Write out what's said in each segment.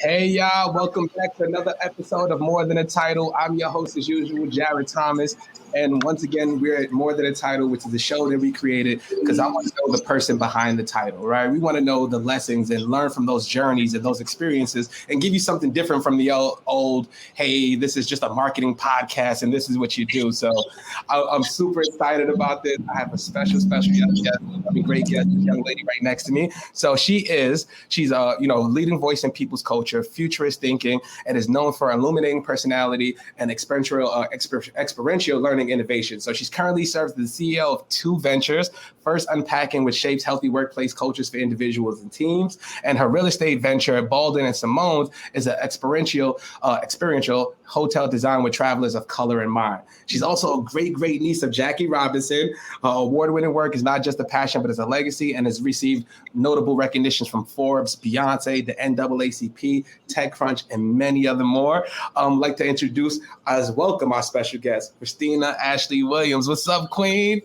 Hey y'all, welcome back to another episode of More Than a Title. I'm your host as usual, Jared Thomas. And once again, we're at More Than a Title, which is the show that we created because I want to know the person behind the title, right? We want to know the lessons and learn from those journeys and those experiences and give you something different from the old, hey, this is just a marketing podcast and this is what you do. So I'm super excited about this. I have a special young guest, great guest, this young lady right next to me. So she's a leading voice in people's culture, futurist thinking, and is known for illuminating personality and experiential learning innovation. So she's currently serves as the CEO of two ventures. First, Unpacking, which shapes healthy workplace cultures for individuals and teams. And her real estate venture, Baldwin Simones, is an experiential hotel design with travelers of color in mind. She's also a great niece of Jackie Robinson. Her award-winning work is not just a passion, but is a legacy and has received notable recognitions from Forbes, Beyonce, the NAACP, TechCrunch, and many other more. I'd like to introduce welcome our special guest, Kristina Ashley Williams. What's up, Queen?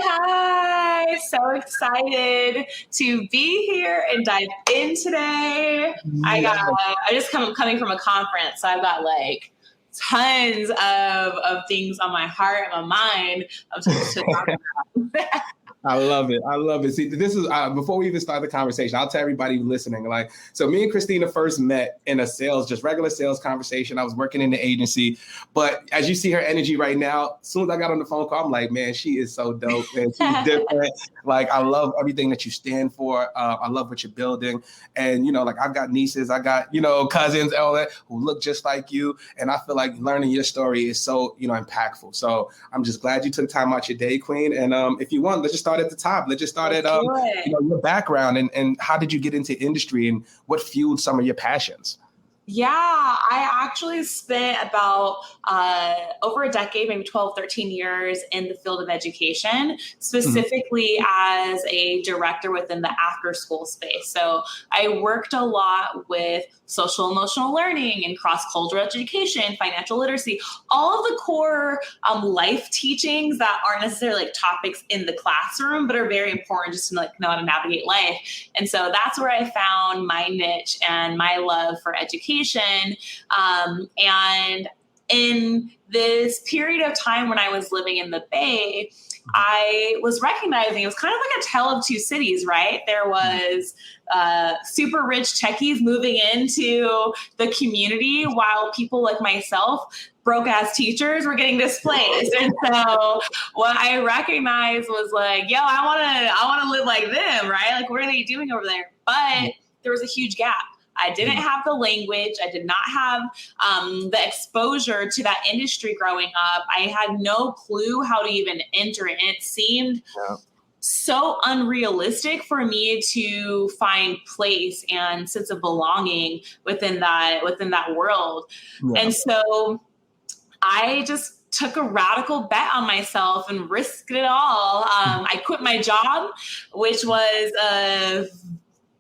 Hi. So excited to be here and dive in today. Yeah. I just coming from a conference, so I've got like tons of things on my heart and my mind to talk about. I love it. See, this is before we even start the conversation, I'll tell everybody listening. So me and Kristina first met in a regular sales conversation. I was working in the agency, but as you see her energy right now, as soon as I got on the phone call, I'm like, man, she is so dope, man. She's different. I love everything that you stand for. I love what you're building, and I've got nieces, I got cousins, all that who look just like you, and I feel like learning your story is so impactful. So I'm just glad you took time out your day, Queen. And if you want, let's just start at the top. Let's just start at your background and how did you get into industry and what fueled some of your passions? Yeah, I actually spent about over a decade, maybe 12, 13 years in the field of education, specifically as a director within the after-school space. So I worked a lot with social emotional learning and cross-cultural education, financial literacy, all of the core life teachings that aren't necessarily topics in the classroom, but are very important just to know how to navigate life. And so that's where I found my niche and my love for education. And in this period of time when I was living in the Bay, I was recognizing it was kind of like a tale of two cities, right? There was super rich techies moving into the community while people like myself, broke ass teachers, were getting displaced. And so what I recognized was like, yo, I want to live like them, right? Like, what are they doing over there? But there was a huge gap. I didn't have the language. I did not have the exposure to that industry growing up. I had no clue how to even enter it. And it seemed so unrealistic for me to find place and sense of belonging within that world. Yeah. And so I just took a radical bet on myself and risked it all. I quit my job, which was a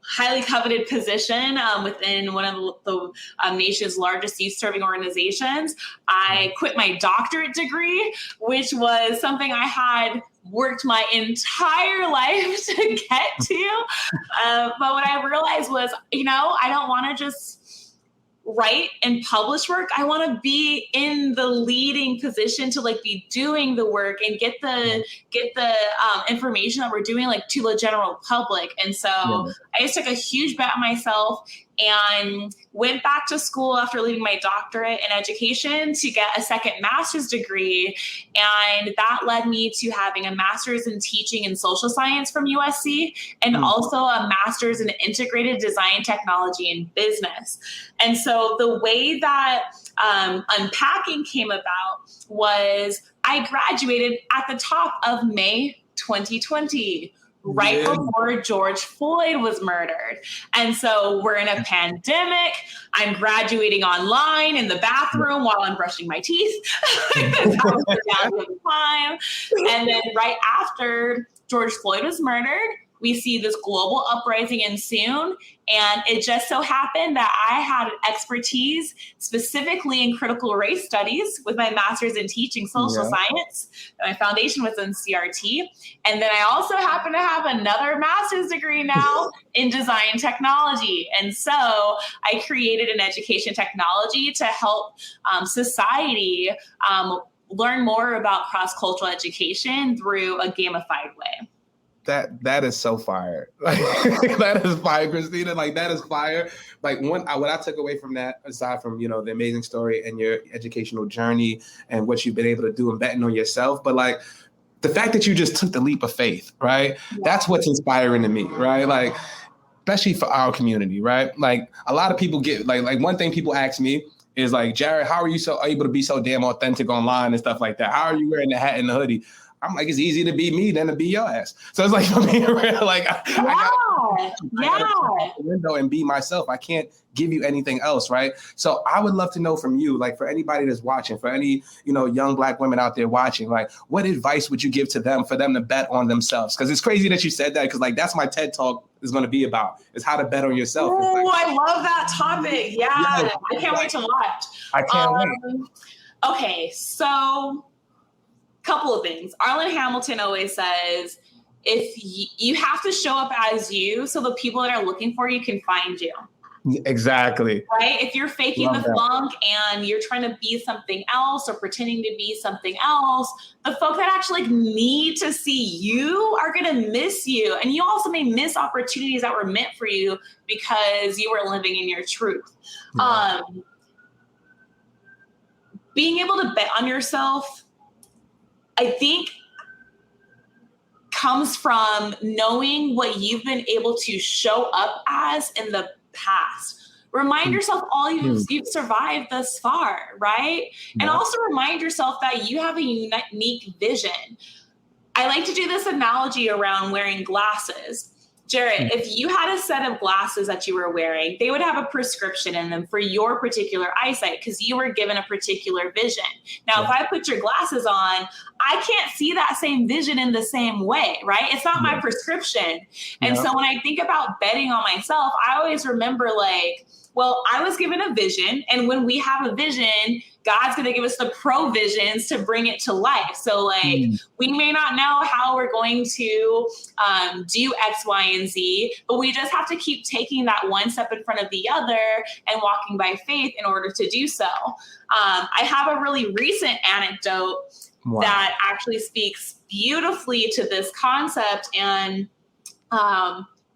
highly coveted position within one of the nation's largest youth-serving organizations. I quit my doctorate degree, which was something I had worked my entire life to get to. But what I realized was, I don't want to just write and publish work. I want to be in the leading position to be doing the work and get the information that we're doing to the general public. And so I just took a huge bet on myself and went back to school after leaving my doctorate in education to get a second master's degree. And that led me to having a master's in teaching and social science from USC and also a master's in integrated design technology and business. And so the way that Unpacking came about was I graduated at the top of May 2020. Right before George Floyd was murdered. And so we're in a pandemic. I'm graduating online in the bathroom while I'm brushing my teeth. That's how it was time. And then right after George Floyd was murdered, we see this global uprising ensued. And it just so happened that I had expertise specifically in critical race studies with my master's in teaching social science. My foundation was in CRT. And then I also happen to have another master's degree now in design technology. And so I created an education technology to help society learn more about cross-cultural education through a gamified way. That is so fire. That is fire, Kristina. Like, that is fire. Like, what I took away from that, aside from, the amazing story and your educational journey and what you've been able to do and betting on yourself, but like the fact that you just took the leap of faith, right? Yeah. That's what's inspiring to me, right? Like, especially for our community, right? Like, a lot of people get like one thing people ask me is like, Jared, how are you so able to be so damn authentic online and stuff like that? How are you wearing the hat and the hoodie? I'm like, it's easier to be me than to be your ass. So it's like, for me, like, I gotta out the window and be myself. I can't give you anything else, right? So I would love to know from you, like, for anybody that's watching, for any, young Black women out there watching, like, what advice would you give to them for them to bet on themselves? Because it's crazy that you said that, because like that's my TED Talk is going to be about, is how to bet on yourself. Oh, like, I love that topic. Yeah, I can't wait to watch. I can't wait. Okay, so couple of things. Arlen Hamilton always says, if you have to show up as you, so the people that are looking for you can find you. Exactly. Right? If you're faking the funk and you're trying to be something else or pretending to be something else, the folk that actually need to see you are going to miss you. And you also may miss opportunities that were meant for you because you were living in your truth. Yeah. Being able to bet on yourself, I think, comes from knowing what you've been able to show up as in the past. Remind yourself all you've survived thus far, right? Yeah. And also remind yourself that you have a unique vision. I like to do this analogy around wearing glasses. Jared, if you had a set of glasses that you were wearing, they would have a prescription in them for your particular eyesight because you were given a particular vision. Now, if I put your glasses on, I can't see that same vision in the same way, right? It's not my prescription. And so when I think about betting on myself, I always remember like, well, I was given a vision, and when we have a vision, God's going to give us the provisions to bring it to life. So like, we may not know how we're going to do X, Y, and Z, but we just have to keep taking that one step in front of the other and walking by faith in order to do so. I have a really recent anecdote that actually speaks beautifully to this concept, and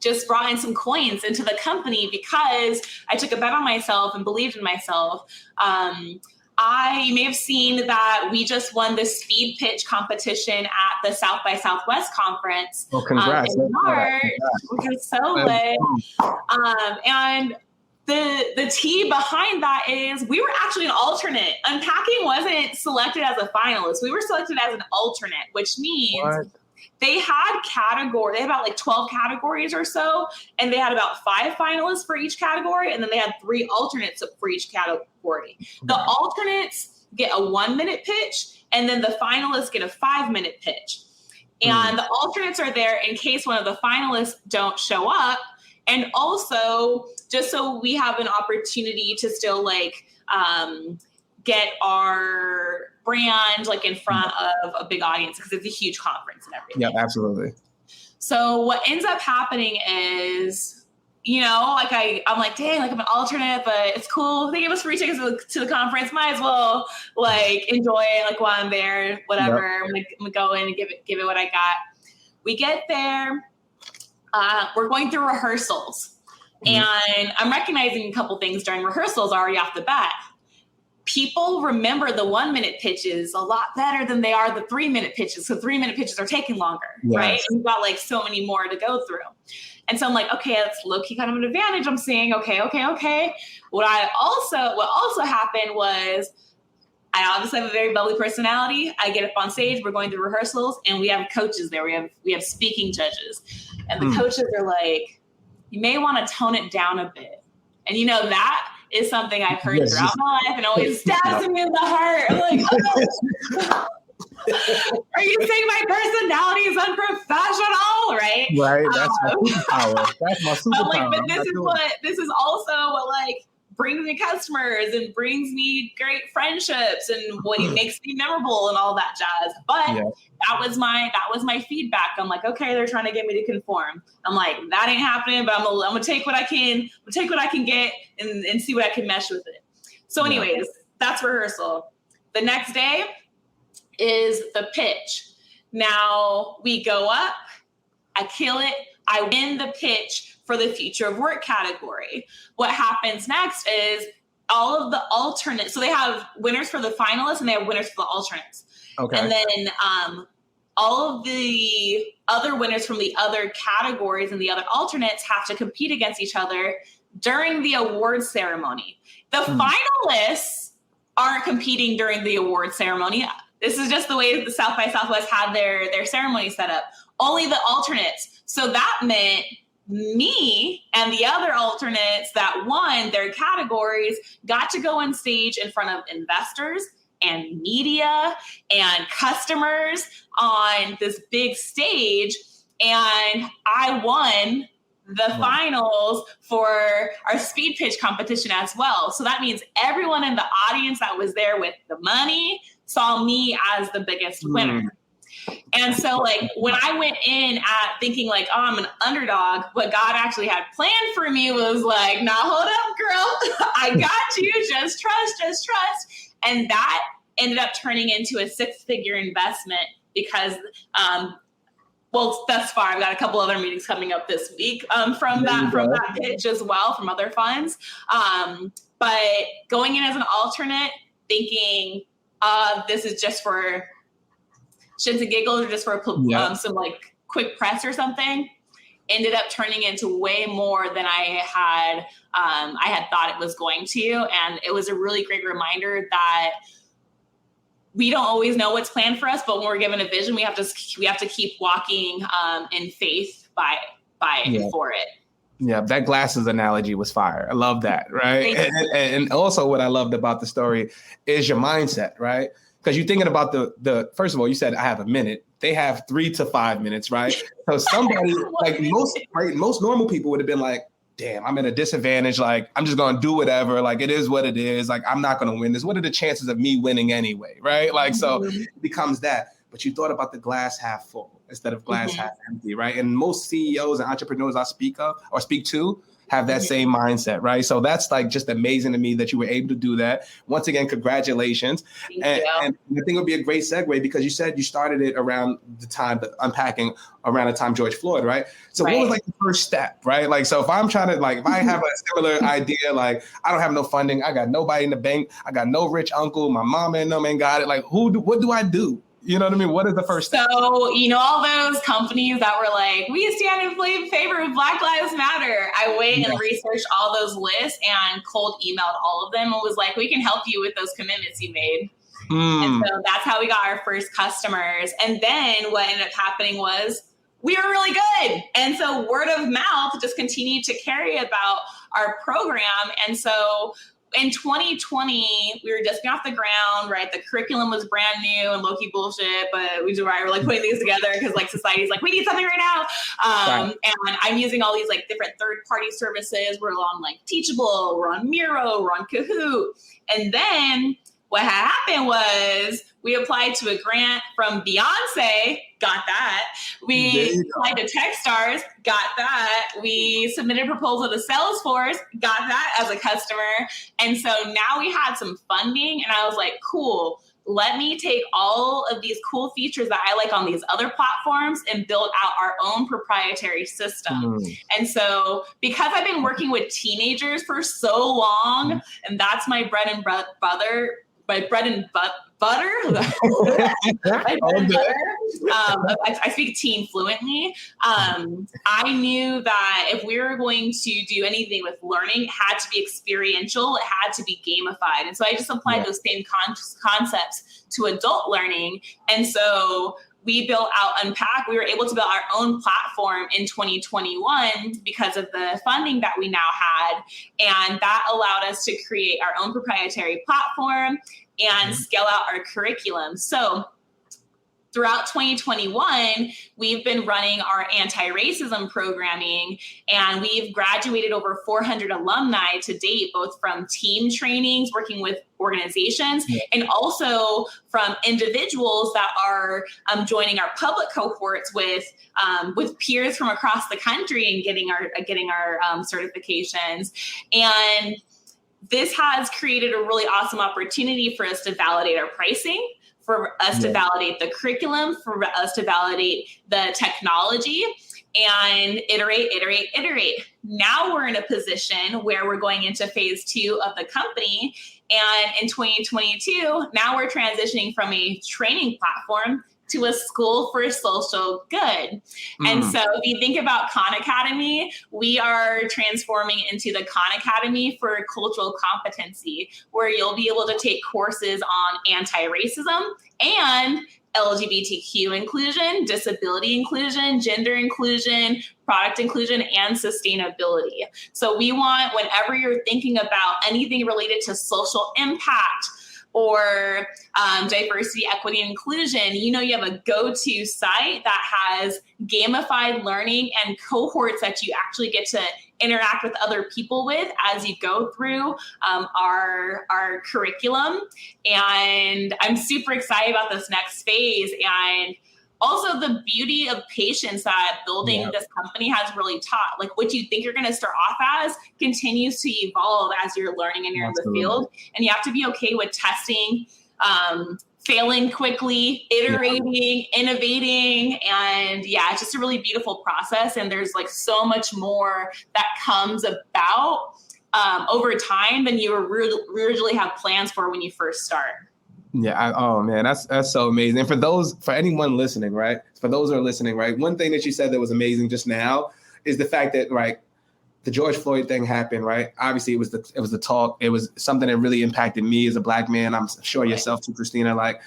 just brought in some coins into the company because I took a bet on myself and believed in myself. You may have seen that we just won the speed pitch competition at the South by Southwest conference in March, which was so lit. And the tea behind that is we were actually an alternate. Unpacking wasn't selected as a finalist. We were selected as an alternate, which means they had about like 12 categories or so, and they had about 5 finalists for each category, and then they had 3 alternates for each category. The alternates get a 1-minute pitch, and then the finalists get a 5-minute pitch. And the alternates are there in case one of the finalists don't show up, and also just so we have an opportunity to still like get our brand like in front of a big audience because it's a huge conference and everything. Yeah, absolutely. So what ends up happening is, like I'm like, dang, like I'm an alternate, but it's cool. They gave us free tickets to the conference. Might as well like enjoy it like while I'm there, whatever. Yep. I'm gonna go in and give it what I got. We get there. We're going through rehearsals, and I'm recognizing a couple things during rehearsals already off the bat. People remember the 1-minute pitches a lot better than they are the 3-minute pitches. So 3-minute pitches are taking longer, right? And you've got like so many more to go through. And so I'm like, okay, that's low-key kind of an advantage. I'm seeing, okay. What also happened was I obviously have a very bubbly personality. I get up on stage, we're going through rehearsals, and we have coaches there. We have speaking judges. And the coaches are like, you may want to tone it down a bit. And that is something I've heard throughout my life and always stabs me in the heart. I'm like, Are you saying my personality is unprofessional? Right? Right. That's my superpower. That's my superpower. But this is also what like brings me customers and brings me great friendships and what makes me memorable and all that jazz. But that was my feedback. I'm like, okay, they're trying to get me to conform. I'm like, that ain't happening, but I'm gonna take what I can, get and see what I can mesh with it. So anyways, that's rehearsal. The next day is the pitch. Now we go up, I kill it, I win the pitch for the future of work category. What happens next is all of the alternates. So they have winners for the finalists and they have winners for the alternates. Okay. And then all of the other winners from the other categories and the other alternates have to compete against each other during the award ceremony. The finalists aren't competing during the award ceremony. This is just the way the South by Southwest had their ceremony set up. Only the alternates. So that meant me and the other alternates that won their categories got to go on stage in front of investors and media and customers on this big stage. And I won the finals for our speed pitch competition as well. So that means everyone in the audience that was there with the money saw me as the biggest winner. And so like when I went in at thinking like, oh, I'm an underdog, what God actually had planned for me was like, nah, hold up, girl. I got you. Just trust. And that ended up turning into a 6-figure investment because, well, thus far, I've got a couple other meetings coming up this week from that pitch as well, from other funds. But going in as an alternate, thinking this is just for shits and giggles or just for some like quick press or something, ended up turning into way more than I had thought it was going to. And it was a really great reminder that we don't always know what's planned for us, but when we're given a vision, we have to keep walking in faith for it. Yeah, that glasses analogy was fire. I love that, right? And also what I loved about the story is your mindset, right? Because you're thinking about the first of all, you said I have a minute. They have 3 to 5 minutes, right? So somebody like most normal people would have been like, damn, I'm at a disadvantage. Like, I'm just going to do whatever. Like, it is what it is. Like, I'm not going to win this. What are the chances of me winning anyway? Right. Like, so it becomes that. But you thought about the glass half full instead of glass half empty. Right. And most CEOs and entrepreneurs I speak to have that same mindset. Right. So that's like just amazing to me that you were able to do that. Once again, congratulations. And I think it would be a great segue because you said you started it around the time, the Unpacking around the time George Floyd. Right. So what was like the first step? Right. Like, so if I'm trying to like, if I have a similar idea, like I don't have no funding, I got nobody in the bank, I got no rich uncle, my mom and them ain't got it. Like, what do I do? You know what I mean? What is the first step? So, all those companies that were like, we stand in favor of Black Lives Matter. I went and researched all those lists and cold emailed all of them and was like, we can help you with those commitments you made. And so that's how we got our first customers. And then what ended up happening was we were really good. And so word of mouth just continued to carry about our program. And so in 2020, we were just getting off the ground, right? The curriculum was brand new and low-key bullshit, but we were like putting things together because like society's like, we need something right now. And I'm using all these like different third-party services. We're on like Teachable, we're on Miro, we're on Kahoot. And then what had happened was we applied to a grant from Beyonce, got that. We applied to Techstars, got that. We submitted a proposal to Salesforce, got that as a customer. And so now we had some funding and I was like, cool, let me take all of these cool features that I like on these other platforms and build out our own proprietary system. And so because I've been working with teenagers for so long, and that's my bread and butter, I speak teen fluently. I knew that if we were going to do anything with learning, it had to be experiential. It had to be gamified. And so I just applied those same concepts to adult learning. And so we built out Unpack. We were able to build our own platform in 2021 because of the funding that we now had. And that allowed us to create our own proprietary platform and scale out our curriculum. So throughout 2021, we've been running our anti-racism programming, and we've graduated over 400 alumni to date, both from team trainings, working with organizations, and also from individuals that are joining our public cohorts with peers from across the country and getting our certifications. And this has created a really awesome opportunity for us to validate our pricing, for us to validate the curriculum, for us to validate the technology, and iterate. Now we're in a position where we're going into phase 2 of the company. And in 2022, now we're transitioning from a training platform to a school for social good. And so if you think about Khan Academy, we are transforming into the Khan Academy for cultural competency, where you'll be able to take courses on anti-racism and LGBTQ inclusion, disability inclusion, gender inclusion, product inclusion, and sustainability. So we want, whenever you're thinking about anything related to social impact, or diversity, equity, and inclusion, you have a go-to site that has gamified learning and cohorts that you actually get to interact with other people with as you go through our curriculum. And I'm super excited about this next phase. And also the beauty of patience that building this company has really taught. Like, what you think you're going to start off as continues to evolve as you're learning and you're in the field. And you have to be okay with testing, failing quickly, iterating, innovating. And it's just a really beautiful process. And there's like so much more that comes about over time than you originally have plans for when you first start. Yeah. Oh man, that's so amazing. And for anyone listening, right? For those who are listening, right? One thing that you said that was amazing just now is the fact that, right, the George Floyd thing happened, right? Obviously, it was the talk. It was something that really impacted me as a Black man. I'm sure yourself too, Kristina. Like,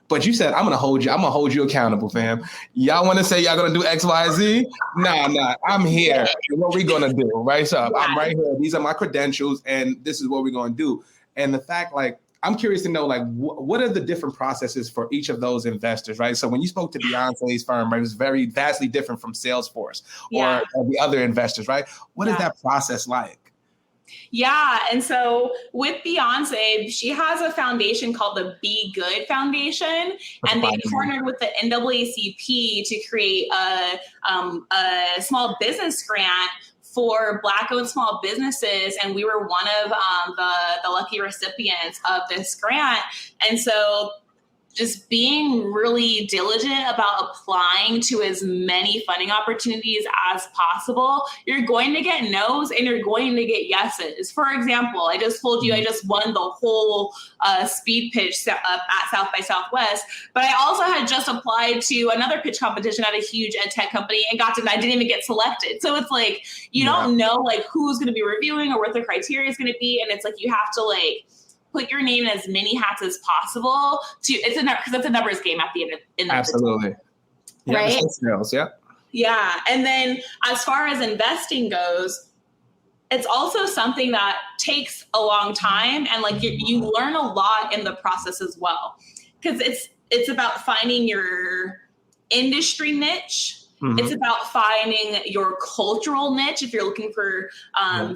but you said, I'm gonna hold you accountable, fam. Y'all want to say y'all gonna do X, Y, Z? Nah. I'm here. What we gonna do, right? So I'm right here. These are my credentials, and this is what we're gonna do. And the fact, like, I'm curious to know, like, what are the different processes for each of those investors, right? So when you spoke to Beyonce's firm, right, it was very vastly different from Salesforce or the other investors, right? What is that process like? Yeah. And so with Beyonce, she has a foundation called the Be Good Foundation, and they partnered with the NAACP to create a small business grant for Black-owned small businesses, and we were one of the lucky recipients of this grant. And so just being really diligent about applying to as many funding opportunities as possible, you're going to get no's and you're going to get yeses. For example, I just told you I just won the whole speed pitch at South by Southwest, but I also had just applied to another pitch competition at a huge ed tech company and got denied. I didn't even get selected. So it's like, you don't know like who's going to be reviewing or what the criteria is going to be. And it's like, you have to like put your name in as many hats as possible because it's a numbers game at the end of the day. Absolutely. Right? Yeah. And then as far as investing goes, it's also something that takes a long time, and like you learn a lot in the process as well, because it's about finding your industry niche. It's about finding your cultural niche if you're looking for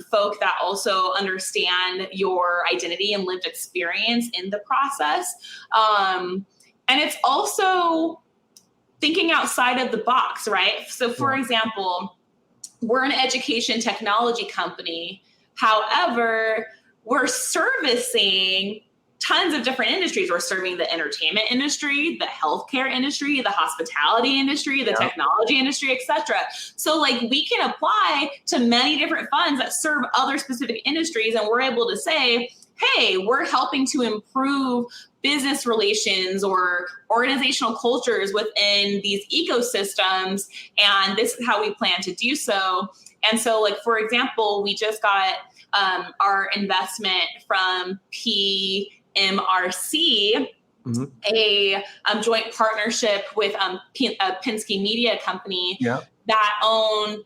folk that also understand your identity and lived experience in the process. And it's also thinking outside of the box, right? So for example, we're an education technology company. However, we're servicing tons of different industries. We're serving the entertainment industry, the healthcare industry, the hospitality industry, the technology industry, etc. So like we can apply to many different funds that serve other specific industries, and we're able to say, hey, we're helping to improve business relations or organizational cultures within these ecosystems, and this is how we plan to do so. And so like, for example, we just got our investment from PMRC, a joint partnership with Penske Media Company that own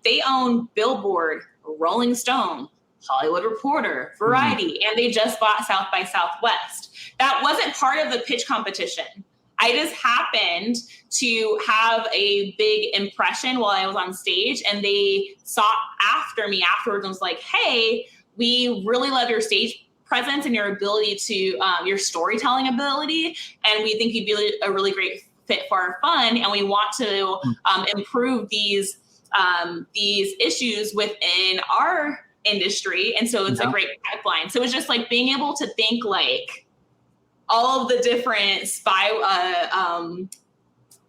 Billboard, Rolling Stone, Hollywood Reporter, Variety, and they just bought South by Southwest. That wasn't part of the pitch competition. I just happened to have a big impression while I was on stage, and they sought after me afterwards and was like, hey, we really love your stage presence and your ability to, your storytelling ability. And we think you'd be a really great fit for our fund. And we want to improve these issues within our industry. And so it's a great pipeline. So it's just like being able to think like, all of the different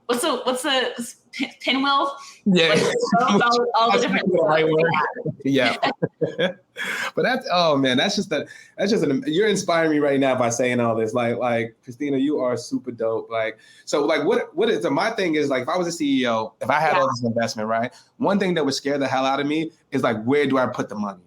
what's the pinwheel? Yeah. Like, all the different right word. Yeah. But you're inspiring me right now by saying all this. Like Kristina, you are super dope. So my thing is, like, if I was a CEO, if I had all this investment, right? One thing that would scare the hell out of me is like, where do I put the money?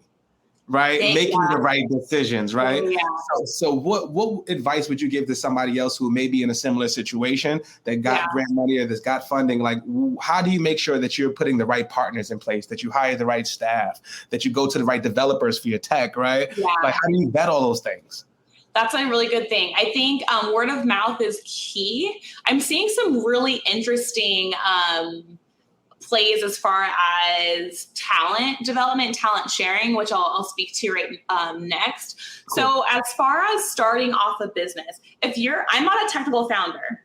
Right? Making the right decisions, right? Yeah. So what advice would you give to somebody else who may be in a similar situation that got grant money or that's got funding? Like, how do you make sure that you're putting the right partners in place, that you hire the right staff, that you go to the right developers for your tech, right? Yeah. Like, how do you vet all those things? That's a really good thing. I think word of mouth is key. I'm seeing some really interesting plays as far as talent development, talent sharing, which I'll speak to right next. Cool. So as far as starting off a business, I'm not a technical founder.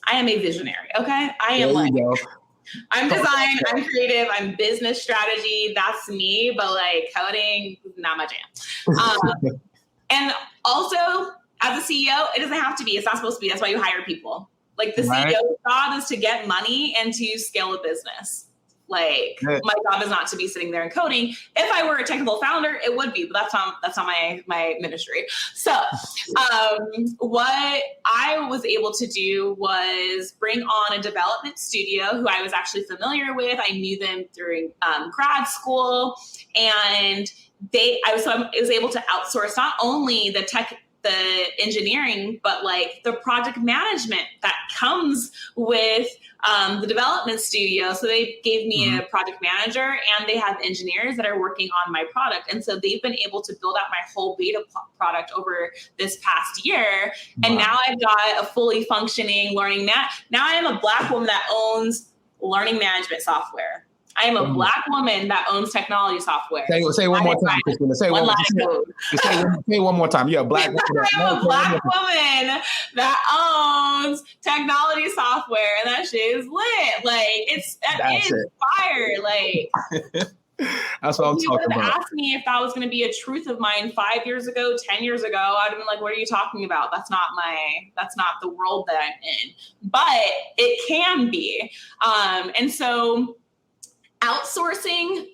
I am a visionary. Okay. I'm design, I'm creative, I'm business strategy. That's me, but like coding, not my jam. And also as a CEO, it doesn't have to be, it's not supposed to be. That's why you hire people. Like the CEO's job is to get money and to scale a business. Like my job is not to be sitting there and coding. If I were a technical founder, it would be, but that's not my ministry. So what I was able to do was bring on a development studio who I was actually familiar with. I knew them during grad school, and I was able to outsource not only the engineering, but like the project management that comes with the development studio. So they gave me a project manager, and they have engineers that are working on my product. And so they've been able to build out my whole beta product over this past year. Wow. And now I've got a fully functioning learning Now I am a Black woman that owns learning management software. I am a Black woman that owns technology software. Say one more time, Kristina. Say one more time. You're a Black woman. I'm a Black woman that owns technology software, and that shit is lit. Like it's fire. Like that's what I'm talking about. Asked me if that was going to be a truth of mine 5 years ago, 10 years ago, I'd have been like, "What are you talking about? That's not the world that I'm in." But it can be, and so. Outsourcing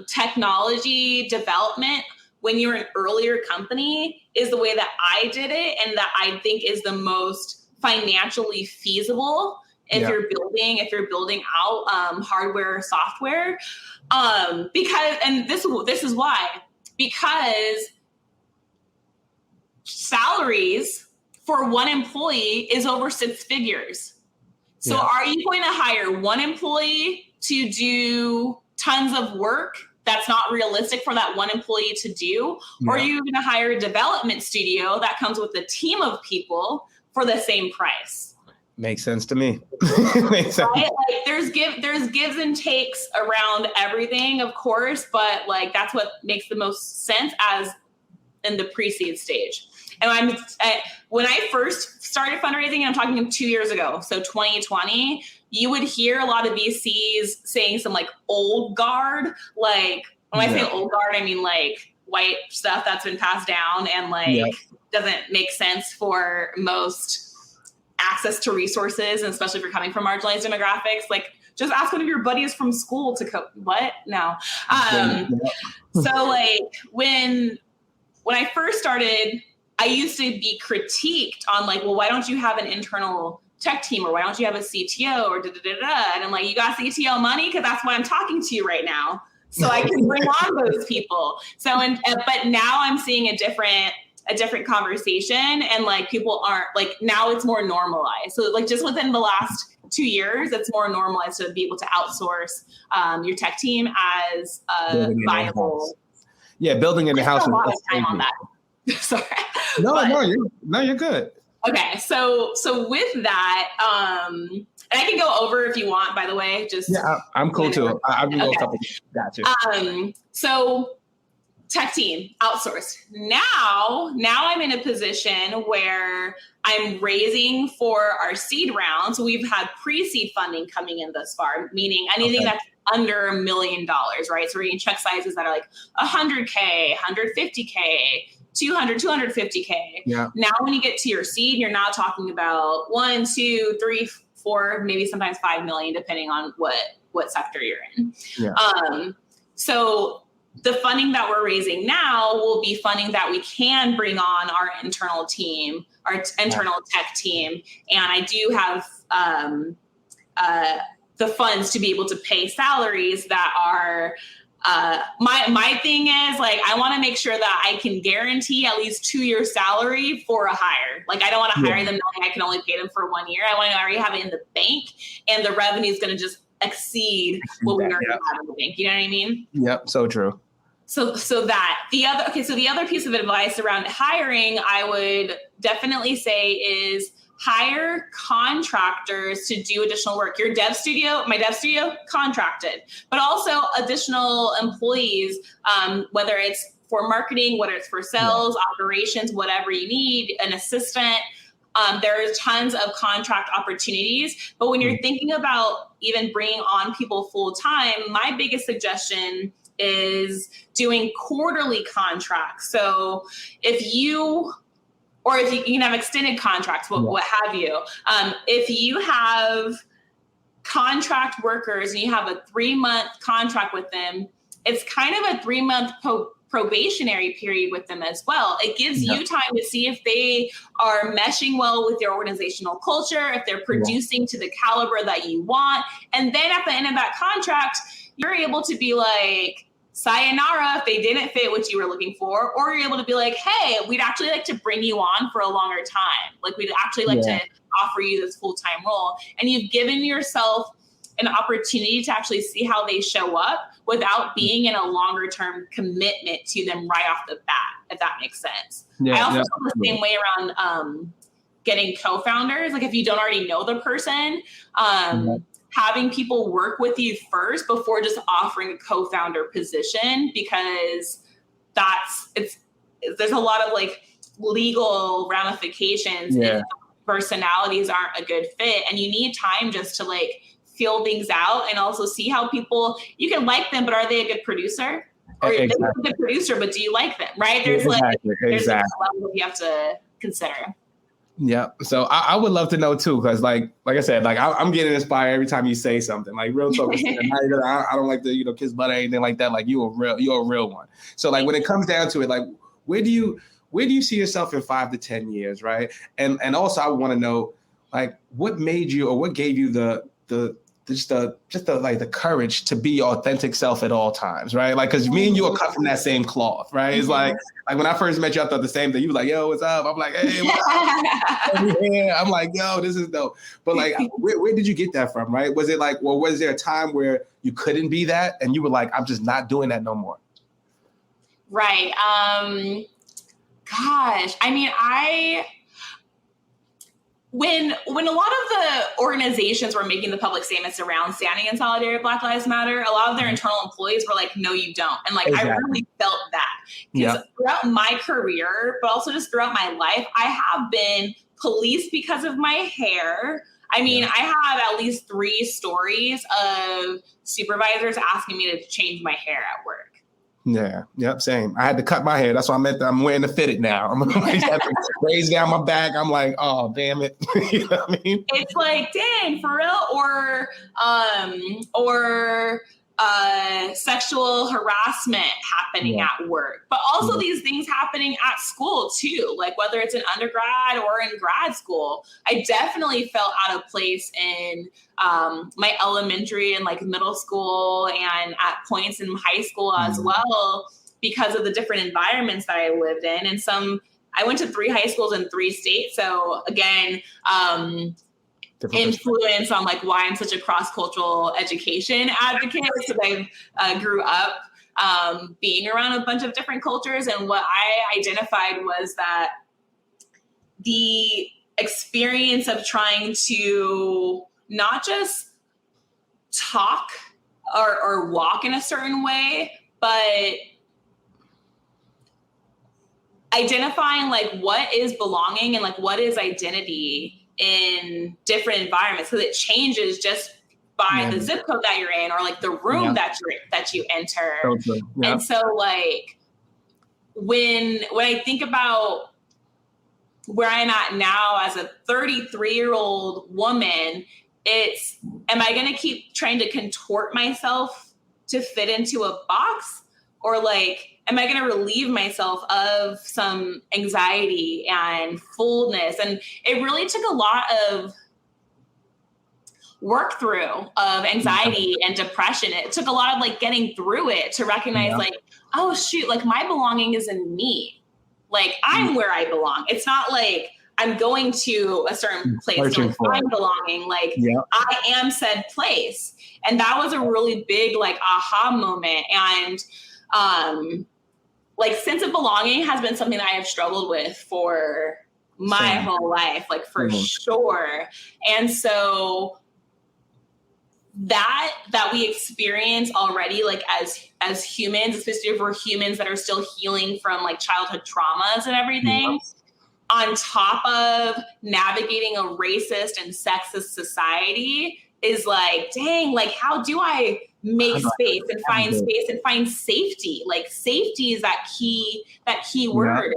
technology development when you're an earlier company is the way that I did it, and that I think is the most financially feasible if you're building out hardware, software. This is why, because salaries for one employee is over 6 figures. So are you going to hire one employee to do tons of work that's not realistic for that one employee to do? Or are you going to hire a development studio that comes with a team of people for the same price? Makes sense to me. Makes sense. Right? Like there's gives and takes around everything, of course, but like that's what makes the most sense as in the pre-seed stage. And when I first started fundraising, I'm talking 2 years ago, so 2020, you would hear a lot of VCs saying some like old guard, like when I say old guard, I mean like white stuff that's been passed down and like doesn't make sense for most access to resources, and especially if you're coming from marginalized demographics. Like just ask one of your buddies from school to what? No. So like when I first started, I used to be critiqued on like, well, why don't you have an internal tech team, or why don't you have a CTO, or da-da-da-da? And I'm like, you got CTO money? Because that's why I'm talking to you right now. So I can bring on those people. So, but now I'm seeing a different conversation, and like people aren't like, now it's more normalized. So like just within the last 2 years, it's more normalized to be able to outsource your tech team as a viable. Yeah, building in the house. A lot of time on that. Sorry. No, you're good. Okay, so with that, and I can go over if you want. By the way, just I'm cool too. I can go a couple. Gotcha. So tech team outsourced. Now I'm in a position where I'm raising for our seed round. So we've had pre-seed funding coming in thus far, meaning anything that's under $1 million, right? So we're getting check sizes that are like 100K, 150K. 250K. Yeah. Now, when you get to your seed, you're not talking about 1, 2, 3, 4, maybe sometimes 5 million, depending on what sector you're in. Yeah. So the funding that we're raising now will be funding that we can bring on our internal team, our internal tech team, and I do have the funds to be able to pay salaries that are. My thing is, like, I want to make sure that I can guarantee at least 2 years salary for a hire. Like, I don't want to hire them knowing I can only pay them for 1 year. I want to already have it in the bank, and the revenue is going to just exceed what we already have in the bank. You know what I mean? Yep. So true. So that the other piece of advice around hiring, I would definitely say is hire contractors to do additional work. My dev studio, contracted, but also additional employees, whether it's for marketing, whether it's for sales, operations, whatever you need, an assistant. There's tons of contract opportunities. But when you're thinking about even bringing on people full time, my biggest suggestion is doing quarterly contracts. So if you can have extended contracts, what have you. If you have contract workers and you have a 3-month contract with them, it's kind of a 3-month probationary period with them as well. It gives you time to see if they are meshing well with your organizational culture, if they're producing to the caliber that you want. And then at the end of that contract, you're able to be like, sayonara if they didn't fit what you were looking for, or you're able to be like, hey, we'd actually like to bring you on for a longer time. Like, we'd actually like to offer you this full-time role. And you've given yourself an opportunity to actually see how they show up without being in a longer-term commitment to them right off the bat, if that makes sense. I also feel the same way around getting co-founders. Like, if you don't already know the person, having people work with you first before just offering a co-founder position, because there's a lot of like legal ramifications if personalities aren't a good fit, and you need time just to like feel things out and also see how you can like them, but are they a good producer? Or they're a good producer, but do you like them? Right? There's there's a level you have to consider. Yeah. So I would love to know too, because like I said, like I'm getting inspired every time you say something. Like, real talk. I don't like to kiss butt or anything like that. Like, you're a real one. So like, when it comes down to it, like, where do you see yourself in 5 to 10 years, right? And also, I want to know, like, what made you, or what gave you the courage to be your authentic self at all times, right? Like, because me and you are cut from that same cloth, right? It's like when I first met you, I thought the same thing. You were like, yo, what's up? I'm like, hey, I'm like, yo, this is dope. But like, where did you get that from, right? Was it like, well, was there a time where you couldn't be that and you were like, I'm just not doing that no more? Right. Gosh, I mean, When a lot of the organizations were making the public statements around standing in solidarity with Black Lives Matter, a lot of their internal employees were like, no, you don't. And like, I really felt that. Because throughout my career, but also just throughout my life, I have been policed because of my hair. I mean, I have at least 3 stories of supervisors asking me to change my hair at work. Yeah. Yep. Same. I had to cut my hair. That's why I'm wearing the fitted now. I'm like, raise down my back. I'm like, oh, damn it. You know what I mean? It's like, dang, for real? Or sexual harassment happening at work, but also these things happening at school too. Like, whether it's in undergrad or in grad school, I definitely felt out of place in my elementary and like middle school, and at points in high school as well, because of the different environments that I lived in. And I went to 3 high schools in 3 states. So again, influence on like why I'm such a cross-cultural education advocate. So I grew up being around a bunch of different cultures, and what I identified was that experience of trying to not just talk or walk in a certain way, but identifying like what is belonging and like what is identity in different environments, because it changes just by the zip code that you're in, or like the room that you enter. And so like when I think about where I'm at now as a 33-year-old woman, it's, am I going to keep trying to contort myself to fit into a box? Or like, am I going to relieve myself of some anxiety and fullness? And it really took a lot of work through of anxiety and depression. It took a lot of like getting through it to recognize like, oh shoot, like my belonging is in me. Like I'm where I belong. It's not like I'm going to a certain place to find belonging. Like I am said place. And that was a really big like aha moment. And like sense of belonging has been something that I have struggled with for my whole life, like for sure. And so that we experience already, like as humans, especially if we're humans that are still healing from like childhood traumas and everything, on top of navigating a racist and sexist society, is like, dang, like how do I make space and find safety? Like safety is that key word.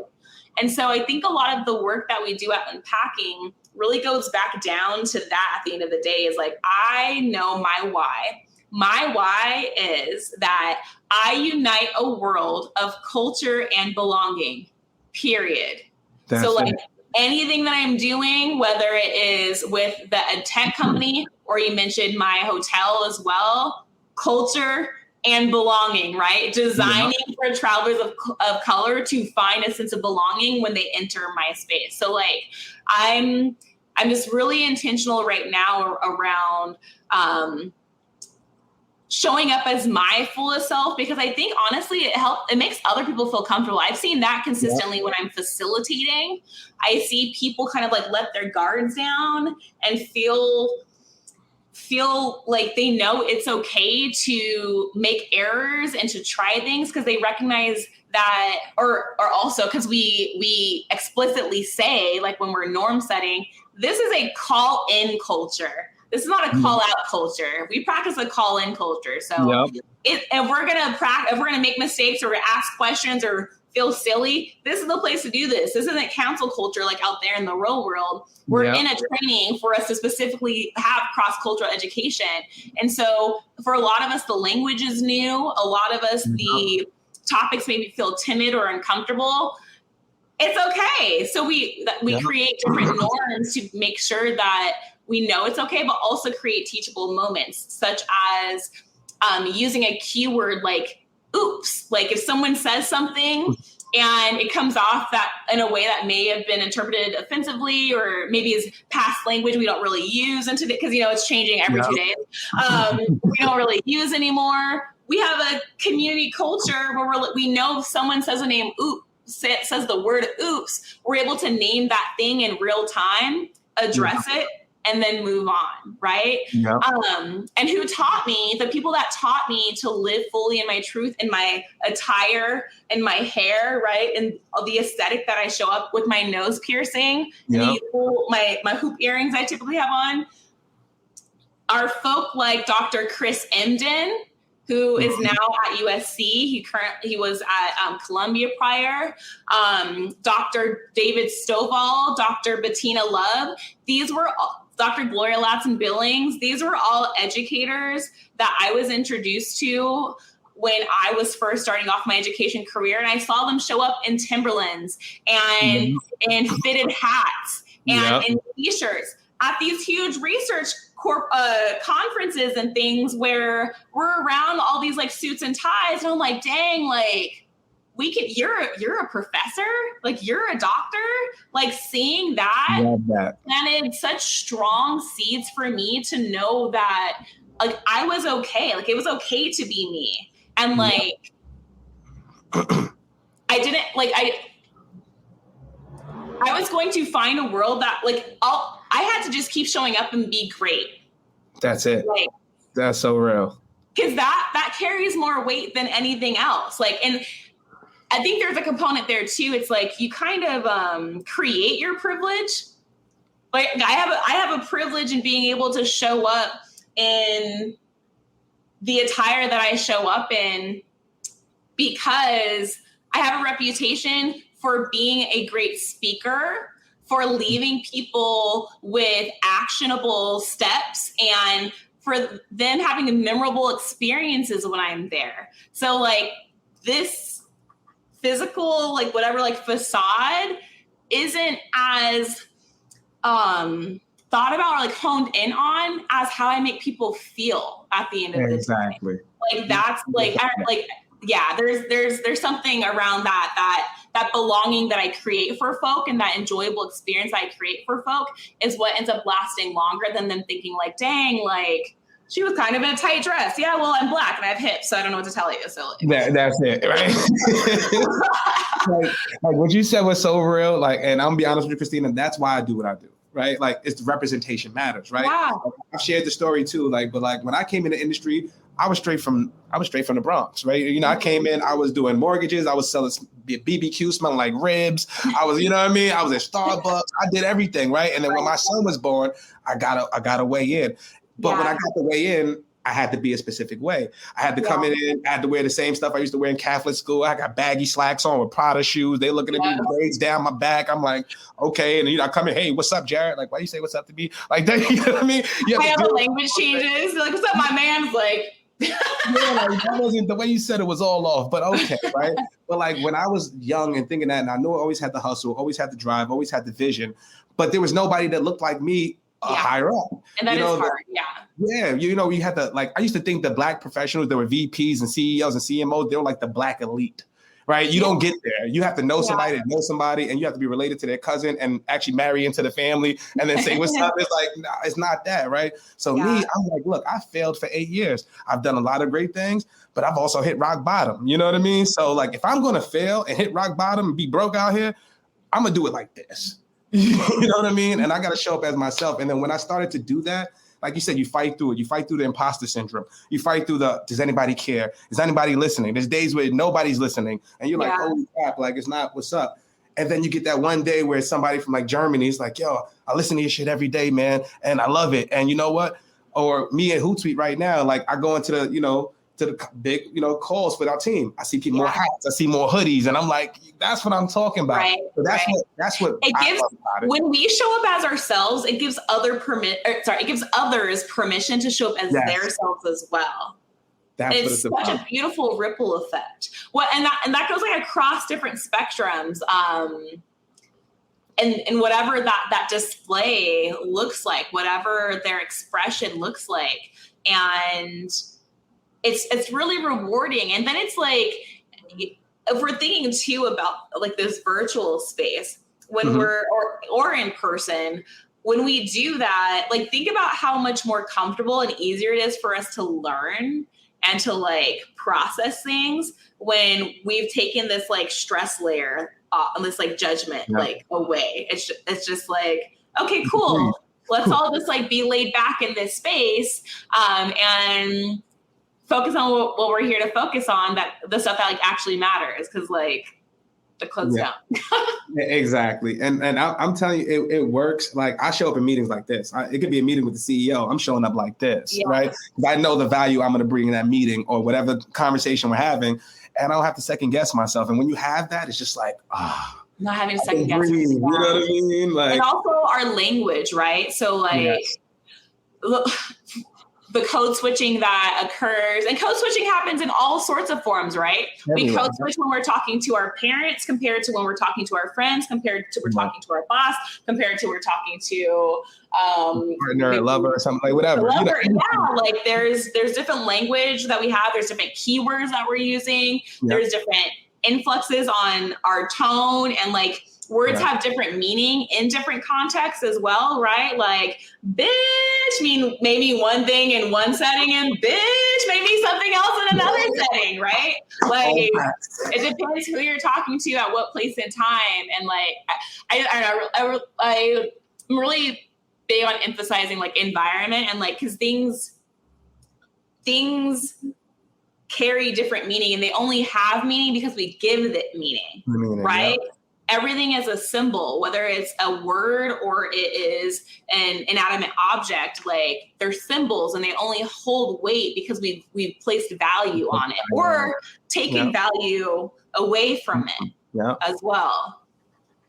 And so I think a lot of the work that we do at Unpacking really goes back down to that at the end of the day, is like, I know my why. My why is that I unite a world of culture and belonging, period. So like anything that I'm doing, whether it is with the tech company, or you mentioned my hotel as well, culture and belonging, right? Designing for travelers of color to find a sense of belonging when they enter my space. So like, I'm just really intentional right now around showing up as my fullest self, because I think honestly it makes other people feel comfortable. I've seen that consistently when I'm facilitating. I see people kind of like let their guards down and feel like they know it's okay to make errors and to try things, because they recognize that, or also because we explicitly say, like when we're norm setting, this is a call in culture. This is not a call out culture. We practice a call in culture. So if we're gonna make mistakes or ask questions or feel silly, this is the place to do this. This isn't cancel culture like out there in the real world. We're in a training for us to specifically have cross-cultural education. And so for a lot of us, the language is new. A lot of us, the topics maybe feel timid or uncomfortable. It's okay. So we create different norms to make sure that we know it's okay, but also create teachable moments, such as using a keyword like oops. Like if someone says something and it comes off that in a way that may have been interpreted offensively, or maybe is past language we don't really use into it, because it's changing every 2 days. We don't really use anymore. We have a community culture where we know if someone says the name oops, says the word oops, we're able to name that thing in real time, address it, and then move on, right? And who taught me, the people that taught me to live fully in my truth, in my attire, in my hair, right? And the aesthetic that I show up with, my nose piercing, and my hoop earrings I typically have on, are folk like Dr. Chris Emden, who is now at USC. He was at Columbia prior. Dr. David Stovall, Dr. Bettina Love. These were Dr. Gloria Latson-Billings. These were all educators that I was introduced to when I was first starting off my education career. And I saw them show up in Timberlands and in fitted hats and in t-shirts at these huge research conferences and things where we're around all these like suits and ties. And I'm like, dang, like you're a professor, like you're a doctor, like seeing that planted such strong seeds for me to know that like I was okay. Like it was okay to be me. And like, I I was going to find a world that like I had to just keep showing up and be great. That's it. Like, that's so real. Because that carries more weight than anything else. Like, and I think there's a component there too. It's like you kind of create your privilege. Like I have a privilege in being able to show up in the attire that I show up in because I have a reputation for being a great speaker, for leaving people with actionable steps, and for them having memorable experiences when I'm there. So like this physical, like whatever, like facade isn't as thought about or like honed in on as how I make people feel at the end of the day. Exactly. Like that's like, yeah, there's something around that belonging that I create for folk, and that enjoyable experience I create for folk is what ends up lasting longer than them thinking like, dang, like she was kind of in a tight dress. Yeah, well, I'm Black and I have hips, so I don't know what to tell you. So that's it, right? like what you said was so real. Like, and I'm gonna be honest with you, Kristina, that's why I do what I do. Right? Like it's the representation matters, right? Yeah. Like, I've shared the story too. Like, but like when I came in the industry, I was straight from the Bronx, right? You know, I came in, I was doing mortgages, I was selling BBQ smelling like ribs. I was, you know what I mean? I was at Starbucks. I did everything, right? And then when my son was born, I got to weigh in. But when I got to weigh in, I had to be a specific way. I had to come in, I had to wear the same stuff I used to wear in Catholic school. I got baggy slacks on with Prada shoes. They looking at me, braids down my back. I'm like, okay. And I come in, hey, what's up, Jared? Like, why you say what's up to me? Like that, you know what I mean? I have the language changes. Like, what's up, my man's like. Like, that wasn't the way you said it was all off, but okay, right? But like when I was young and thinking that, and I know I always had the hustle, always had the drive, always had the vision, but there was nobody that looked like me higher up. And that is hard, Yeah, you know, you had to, like, I used to think the Black professionals, there were VPs and CEOs and CMOs, they were like the Black elite, right? You don't get there. You have to know somebody to know somebody, and you have to be related to their cousin and actually marry into the family and then say, what's up? It's like, no, it's not that, right? So me, I'm like, look, I failed for 8 years. I've done a lot of great things, but I've also hit rock bottom. You know what I mean? So like, if I'm going to fail and hit rock bottom and be broke out here, I'm going to do it like this. You know what I mean? And I got to show up as myself. And then when I started to do that, like you said, you fight through it. You fight through the imposter syndrome. You fight through does anybody care? Is anybody listening? There's days where nobody's listening. And you're like, holy crap, like it's not, what's up? And then you get that one day where somebody from like Germany is like, yo, I listen to your shit every day, man. And I love it. And you know what? Or me and Hootsuite right now, like I go into the, to the big, calls with our team. I see people more hats. I see more hoodies. And I'm like, that's what I'm talking about. Right. So that's what it gives, when we show up as ourselves, it gives it gives others permission to show up as their selves as well. It's such a beautiful ripple effect. Well, and that goes like across different spectrums. And whatever that display looks like, whatever their expression looks like. And it's really rewarding. And then it's like, if we're thinking too about like this virtual space when we're, or in person, when we do that, like think about how much more comfortable and easier it is for us to learn and to like process things when we've taken this like stress layer and this like judgment like away. It's just like, okay, cool. Let's all just like be laid back in this space and focus on what we're here to focus on, that the stuff that like actually matters, because like the clothes down. Exactly. And I'm telling you, it works. Like I show up in meetings like this. It could be a meeting with the CEO. I'm showing up like this, right? Because I know the value I'm going to bring in that meeting or whatever conversation we're having, and I don't have to second guess myself. And when you have that, it's just like, not having to second guess. You know what I mean? Like, and also our language, right? So like, look, the code switching that occurs, and code switching happens in all sorts of forms, right? We code switch when we're talking to our parents compared to when we're talking to our friends, compared to we're talking to our boss, compared to we're talking to partner, lover, or something like whatever. Lover, like there's different language that we have. There's different keywords that we're using. There's different influxes on our tone, and like words have different meaning in different contexts as well, right? Like bitch mean maybe one thing in one setting and bitch maybe something else in another setting, right? Like it depends who you're talking to at what place in time. And like I'm really big on emphasizing like environment and like, because things carry different meaning, and they only have meaning because we give it meaning, right? Yeah. Everything is a symbol, whether it's a word or it is an inanimate object. Like they're symbols, and they only hold weight because we've placed value on it or taken value away from it as well.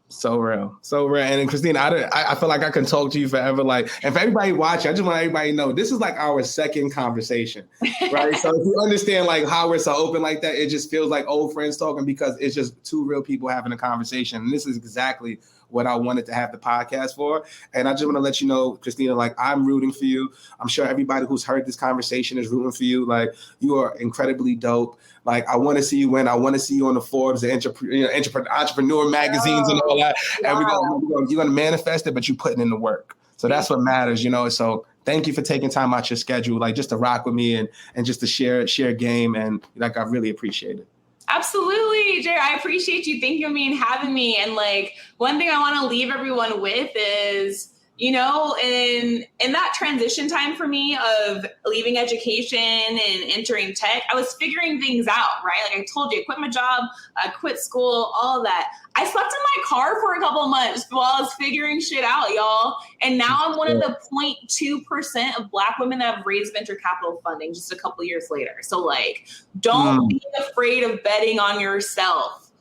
So real. And Kristina, I feel like I can talk to you forever. Like, and for everybody watching, I just want everybody to know this is like our second conversation, right? So if you understand like how we're so open like that, it just feels like old friends talking, because it's just two real people having a conversation. And this is exactly what I wanted to have the podcast for. And I just want to let you know, Kristina, like I'm rooting for you. I'm sure everybody who's heard this conversation is rooting for you. Like you are incredibly dope. Like I want to see you win. I want to see you on the Forbes, the entrepreneur magazines and all that. And you're going to manifest it, but you're putting in the work. So that's what matters, So thank you for taking time out your schedule, like just to rock with me and just to share game. And like, I really appreciate it. Absolutely, Jerry. I appreciate you thinking of me and having me. And like, one thing I want to leave everyone with is, in that transition time for me of leaving education and entering tech, I was figuring things out, right? Like I told you, I quit my job, I quit school, all of that. I slept in my car for a couple of months while I was figuring shit out, y'all. And now I'm one of the 0.2% of Black women that have raised venture capital funding just a couple of years later. So like, don't be afraid of betting on yourself.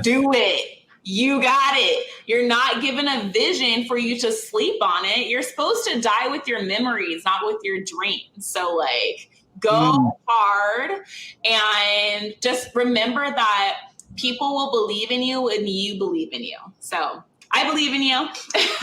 Do it. You got it. You're not given a vision for you to sleep on it. You're supposed to die with your memories, not with your dreams. So like, go hard and just remember that people will believe in you when you believe in you. So I believe in you.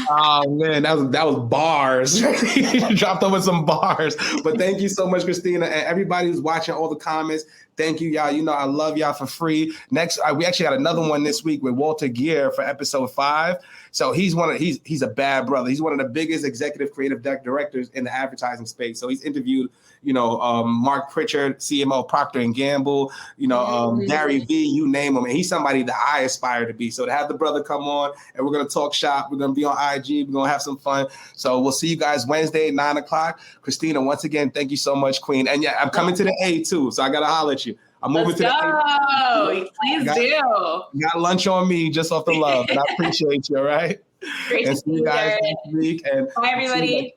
Oh man, that was bars. You dropped over some bars. But thank you so much, Kristina, and everybody who's watching, all the comments. Thank you, y'all. I love y'all for free. Next, we actually got another one this week with Walter Gear for episode 5. So he's a bad brother. He's one of the biggest executive creative directors in the advertising space. So he's interviewed, Mark Pritchard, CMO Procter & Gamble, Gary Vee, you name him. And he's somebody that I aspire to be. So to have the brother come on and we're going to talk shop, we're going to be on IG, we're going to have some fun. So we'll see you guys Wednesday at 9:00. Kristina, once again, thank you so much, Queen. And yeah, I'm coming to the A too. So I got to holler at you. I'm moving to the A. Please do. You got lunch on me just off the love. And I appreciate you, all right? Great and to see you guys next week. And bye, everybody.